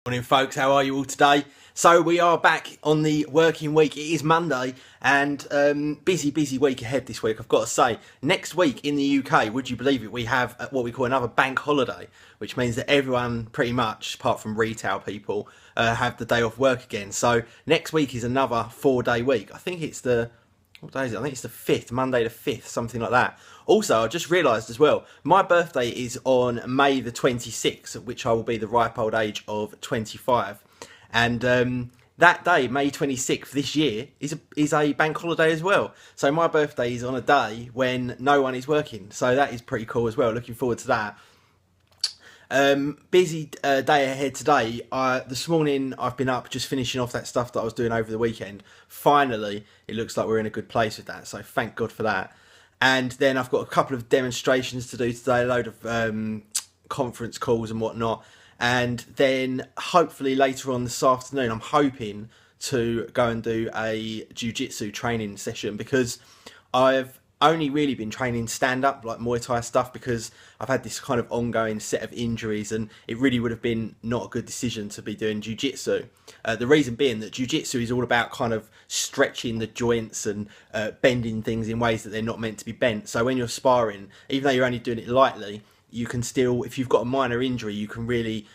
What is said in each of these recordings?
Morning folks, how are you all today? So we are back on the working week. It is Monday and busy week ahead this week, I've got to say. Next week in the UK, would you believe it, we have what we call another bank holiday, which means that everyone pretty much, apart from retail people, have the day off work again. So next week is another 4-day week. I think it's what day is it? I think it's the 5th, Monday the 5th, something like that. Also, I just realised as well, my birthday is on May the 26th, at which I will be the ripe old age of 25. And that day, May 26th this year, is a bank holiday as well. So my birthday is on a day when no one is working. So that is pretty cool as well. Looking forward to that. Busy day ahead today. This morning I've been up just finishing off that stuff that I was doing over the weekend. Finally, it looks like we're in a good place with that, so thank God for that. And then I've got a couple of demonstrations to do today, a load of conference calls and whatnot. And then hopefully later on this afternoon, I'm hoping to go and do a jiu-jitsu training session, because I've only really been training stand-up, like Muay Thai stuff, because I've had this kind of ongoing set of injuries, and it really would have been not a good decision to be doing jiu-jitsu. The reason being that jiu-jitsu is all about kind of stretching the joints and bending things in ways that they're not meant to be bent. So when you're sparring, even though you're only doing it lightly, you can still, if you've got a minor injury, you can really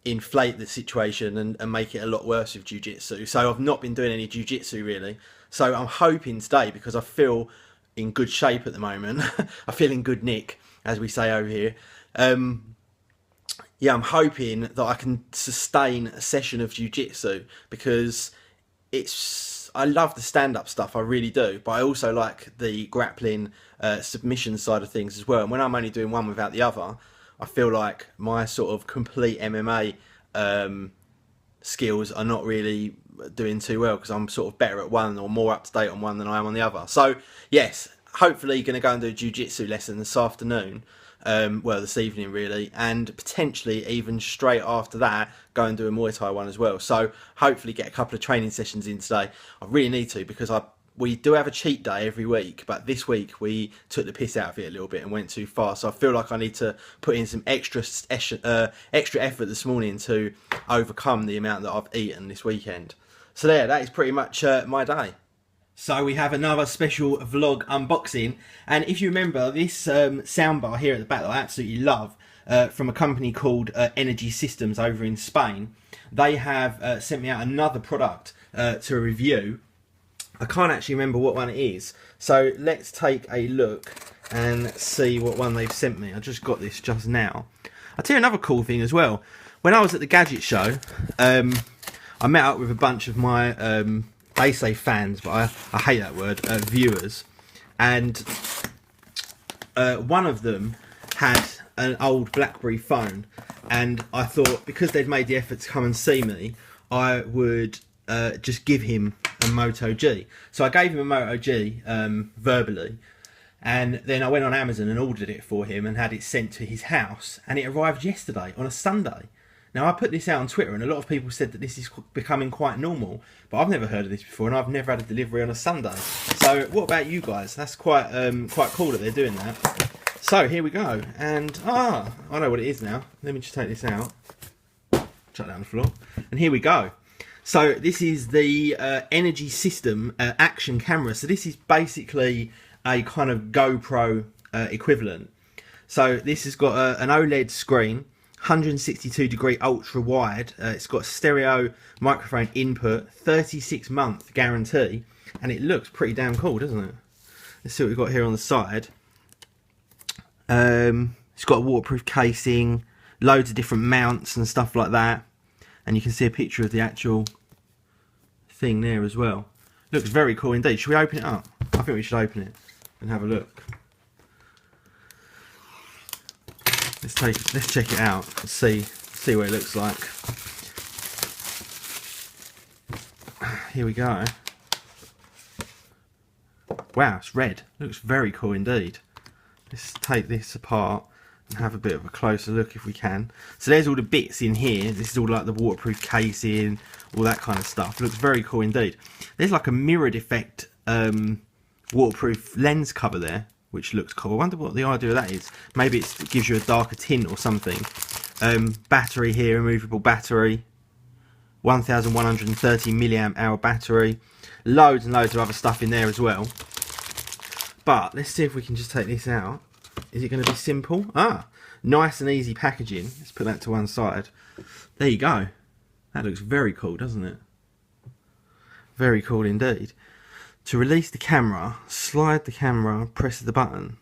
inflate the situation and make it a lot worse with jiu-jitsu. So I've not been doing any jiu-jitsu really. So I'm hoping today, because I feel in good shape at the moment, I feel in good nick, as we say over here. Yeah, I'm hoping that I can sustain a session of jiu-jitsu, because I love the stand-up stuff, I really do, but I also like the grappling submission side of things as well. And when I'm only doing one without the other, I feel like my sort of complete MMA skills are not really doing too well, because I'm sort of better at one, or more up to date on one than I am on the other. So yes, hopefully going to go and do a jiu-jitsu lesson this afternoon, well this evening really, and potentially even straight after that go and do a Muay Thai one as well. So hopefully get a couple of training sessions in today. I really need to, because we do have a cheat day every week, but this week we took the piss out of it a little bit and went too far. So I feel like I need to put in some extra effort this morning to overcome the amount that I've eaten this weekend. So there, that is pretty much my day. So we have another special vlog unboxing, and if you remember this soundbar here at the back that I absolutely love, from a company called Energy Systems over in Spain, they have sent me out another product to review. I can't actually remember what one it is, so let's take a look and see what one they've sent me. I just got this just now. I'll tell you another cool thing as well. When I was at the Gadget Show, I met up with a bunch of my, they say fans, but I hate that word, viewers. And one of them had an old BlackBerry phone. And I thought, because they'd made the effort to come and see me, I would just give him a Moto G. So I gave him a Moto G verbally. And then I went on Amazon and ordered it for him and had it sent to his house. And it arrived yesterday on a Sunday. Now, I put this out on Twitter, and a lot of people said that this is becoming quite normal, but I've never heard of this before, and I've never had a delivery on a Sunday. So, what about you guys? That's quite cool that they're doing that. So, here we go, and I know what it is now. Let me just take this out, chuck that on the floor, and here we go. So, this is the Energy System action camera. So, this is basically a kind of GoPro equivalent. So, this has got an OLED screen, 162 degree ultra wide, it's got stereo microphone input, 36-month guarantee, and it looks pretty damn cool, doesn't it? Let's see what we've got here on the side. It's got a waterproof casing, loads of different mounts and stuff like that, and you can see a picture of the actual thing there as well. Looks very cool indeed. Should we open it up? I think we should open it and have a look. Let's check it out and see what it looks like. Here we go. Wow, it's red. Looks very cool indeed. Let's take this apart and have a bit of a closer look if we can. So there's all the bits in here. This is all like the waterproof casing, all that kind of stuff. Looks very cool indeed. There's like a mirrored effect waterproof lens cover there, which looks cool. I wonder what the idea of that is. Maybe it gives you a darker tint or something. Battery here, removable battery, 1130 milliamp hour battery, loads and loads of other stuff in there as well. But let's see if we can just take this out. Is it going to be simple? Ah, nice and easy packaging. Let's put that to one side. There you go. That looks very cool, doesn't it? Very cool indeed. To release the camera, slide the camera, press the button.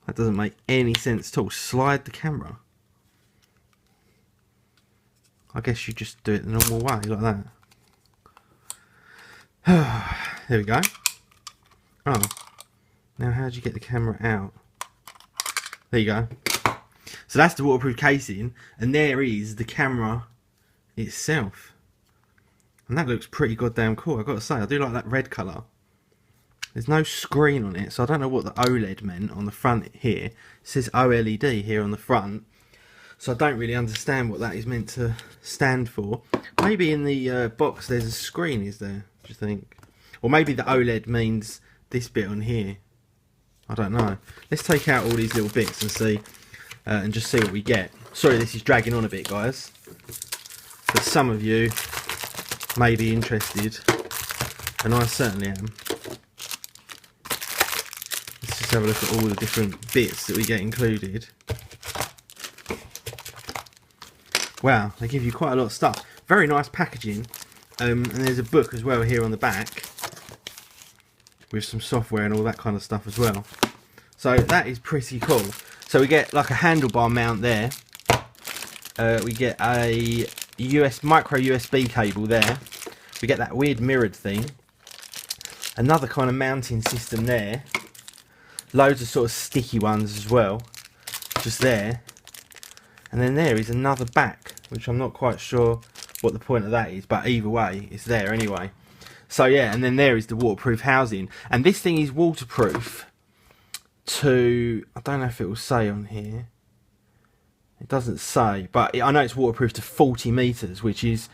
That doesn't make any sense at all. Slide the camera. I guess you just do it the normal way, like that. There we go. Oh. Now how do you get the camera out? There you go. So that's the waterproof casing, and there is the camera itself. And that looks pretty goddamn cool, I've got to say. I do like that red colour. There's no screen on it, so I don't know what the OLED meant on the front here. It says OLED here on the front. So I don't really understand what that is meant to stand for. Maybe in the box there's a screen, is there? Do you think? Or maybe the OLED means this bit on here. I don't know. Let's take out all these little bits and see, and just see what we get. Sorry this is dragging on a bit, guys. But some of you may be interested, and I certainly am. Let's just have a look at all the different bits that we get included. Wow, they give you quite a lot of stuff. Very nice packaging, and there's a book as well here on the back with some software and all that kind of stuff as well. So that is pretty cool. So we get like a handlebar mount there. We get a micro USB cable there. We get that weird mirrored thing. Another kind of mounting system there. Loads of sort of sticky ones as well. Just there. And then there is another back, which I'm not quite sure what the point of that is, but either way, it's there anyway. So yeah, and then there is the waterproof housing. And this thing is waterproof to, I don't know if it will say on here. It doesn't say, but I know it's waterproof to 40 meters, which is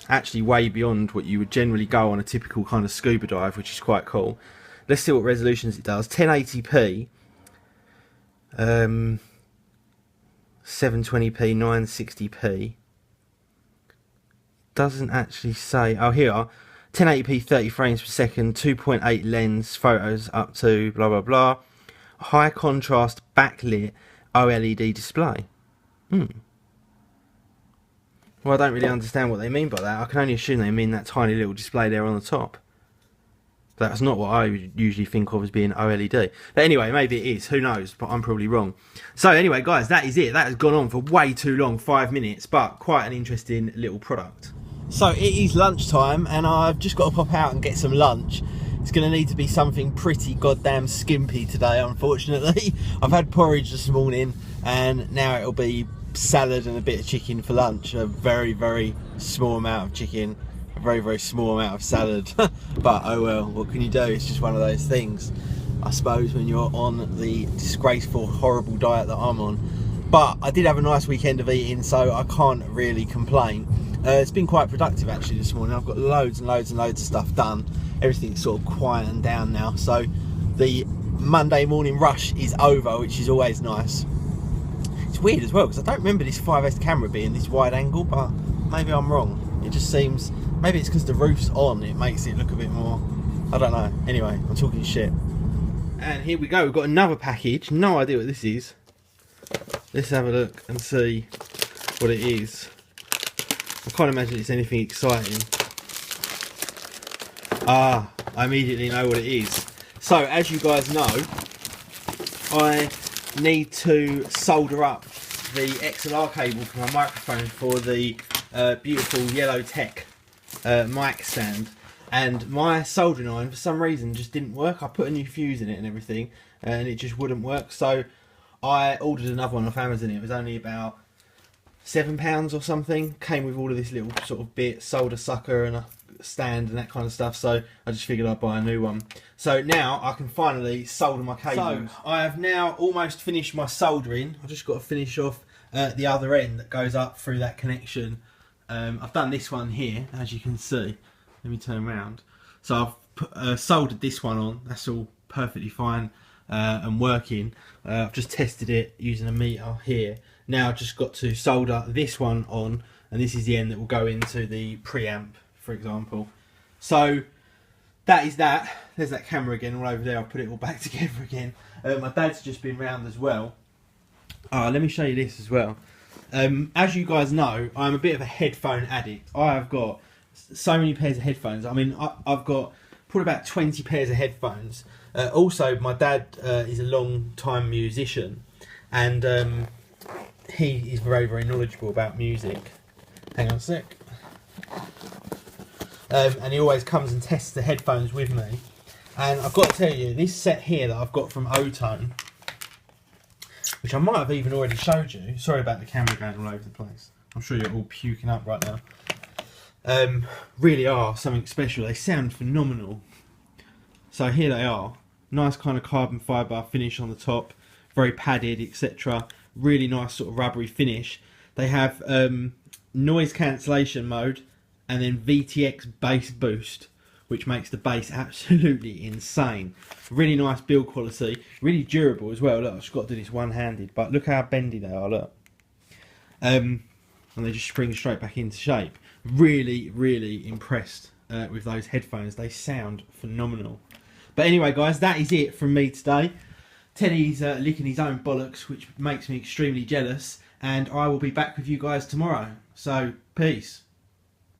actually way beyond what you would generally go on a typical kind of scuba dive, which is quite cool. Let's see what resolutions it does. 1080p, 720p, 960p. Doesn't actually say. Oh, here are 1080p, 30 frames per second, 2.8 lens, photos up to blah blah blah. High contrast backlit OLED display. Well, I don't really understand what they mean by that. I can only assume they mean that tiny little display there on the top. That's not what I would usually think of as being OLED. But anyway, maybe it is. Who knows? But I'm probably wrong. So anyway, guys, that is it. That has gone on for way too long, 5 minutes, but quite an interesting little product. So it is lunchtime, and I've just got to pop out and get some lunch. It's going to need to be something pretty goddamn skimpy today, unfortunately. I've had porridge this morning, and now it'll be salad and a bit of chicken for lunch. A very, very small amount of chicken. Very, very small amount of salad. But oh well, what can you do? It's just one of those things, I suppose, when you're on the disgraceful, horrible diet that I'm on. But I did have a nice weekend of eating, so I can't really complain. It's been quite productive actually this morning. I've got loads and loads and loads of stuff done. Everything's sort of quieting down now, so the Monday morning rush is over, which is always nice. It's weird as well, because I don't remember this 5S camera being this wide angle, but maybe I'm wrong. It just seems, maybe it's because the roof's on, it makes it look a bit more, I don't know. Anyway, I'm talking shit. And here we go, we've got another package. No idea what this is. Let's have a look and see what it is. I can't imagine it's anything exciting. Ah, I immediately know what it is. So, as you guys know, I need to solder up the XLR cable for my microphone for the beautiful Yellow Tech mic stand, and my soldering iron for some reason just didn't work. I put a new fuse in it and everything, and it just wouldn't work, so I ordered another one off Amazon. It was only about £7 or something. Came with all of this little sort of bit, solder sucker and a stand and that kind of stuff, so I just figured I'd buy a new one. So now I can finally solder my cables. So I have now almost finished my soldering. I've just got to finish off the other end that goes up through that connection. I've done this one here, as you can see. Let me turn around. So I've soldered this one on. That's all perfectly fine and working. I've just tested it using a meter here. Now I've just got to solder this one on, and this is the end that will go into the preamp, for example. So that is that. There's that camera again all over there. I've put it all back together again. My dad's just been round as well. Let me show you this as well. As you guys know, I'm a bit of a headphone addict. I have got so many pairs of headphones. I mean, I've got probably about 20 pairs of headphones. Also, my dad is a long time musician, and he is very, very knowledgeable about music. Hang on a sec. And he always comes and tests the headphones with me. And I've got to tell you, this set here that I've got from O-Tone, which I might have even already showed you. Sorry about the camera going all over the place. I'm sure you're all puking up right now. Really are something special. They sound phenomenal. So here they are. Nice kind of carbon fibre finish on the top. Very padded, etc. Really nice sort of rubbery finish. They have noise cancellation mode and then VTX bass boost, which makes the bass absolutely insane. Really nice build quality, really durable as well. Look, I've just got to do this one-handed, but look how bendy they are, look. And they just spring straight back into shape. Really, really impressed with those headphones. They sound phenomenal. But anyway, guys, that is it from me today. Teddy's licking his own bollocks, which makes me extremely jealous. And I will be back with you guys tomorrow. So, peace.